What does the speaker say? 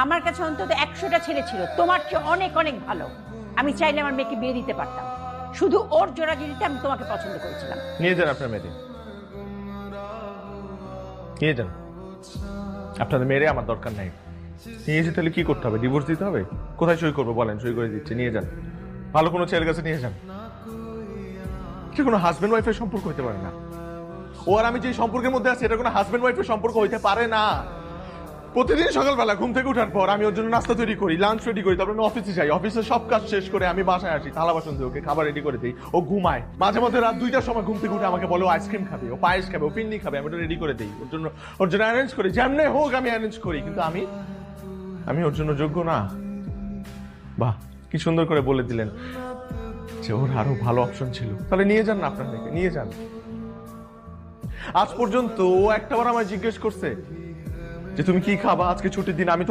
আমার কাছে অন্তত 100টা ছেলে ছিল তোমার চেয়ে অনেক অনেক ভালো। আমি চাইলে আমার মেয়েকে বিয়ে দিতে পারতাম, শুধু ওর জোড়াজুড়িতে আমি তোমাকে পছন্দ করেছিলাম। নিয়ে যান আপনার মেয়েকে, নিয়ে যান। আপনাদের মেয়েরে আমার দরকার নাই। নিয়ে যেতে হলে কি করতে হবে? ডিভোর্স দিতে হবে? কোথায় সই করবো বলেন, সই করে দিচ্ছে। নিয়ে যান, ভালো কোনো ছেলের কাছে নিয়ে যান। এটা কোনো হাজবেন্ড ওয়াইফের সম্পর্ক হইতে পারে না। ও আর আমি যে সম্পর্কের মধ্যে আছি এটা কোনো হাজবেন্ড ওয়াইফের সম্পর্ক হইতে পারে না। প্রতিদিন সকালবেলা ঘুম থেকে ওঠার পর আমি ওর জন্য নাস্তা তৈরি করি, লাঞ্চ রেডি করি, তারপর আমি অফিসে যাই, অফিসের সব কাজ শেষ করে আমি বাসায় আসি, থালা বাসন দিয়ে ওকে খাবার রেডি করে দিই, ও ঘুমায়। মাঝে মধ্যে রাত 2টার সময় ঘুম থেকে উঠে আমাকে বলে ও আইসক্রিম খাবে, ও পায়েস খাবে, ও পিন্নি খাবে, আমি ওটা রেডি করে দিই ওর জন্য অ্যারেঞ্জ করি, যেমনি হোক আমি অ্যারেঞ্জ করি। কিন্তু আমি ওর জন্য যোগ্য না। বাহ, কি সুন্দর করে বলে দিলেন যে ওর আরো ভালো অপশন ছিল। তাহলে নিয়ে যান না আপনার মেয়েকে, নিয়ে যান। আজ পর্যন্ত ও একটাবার আমায় জিজ্ঞেস করছে যে তুমি কি খাবা, আজকে ছুটির দিন আমি তোমার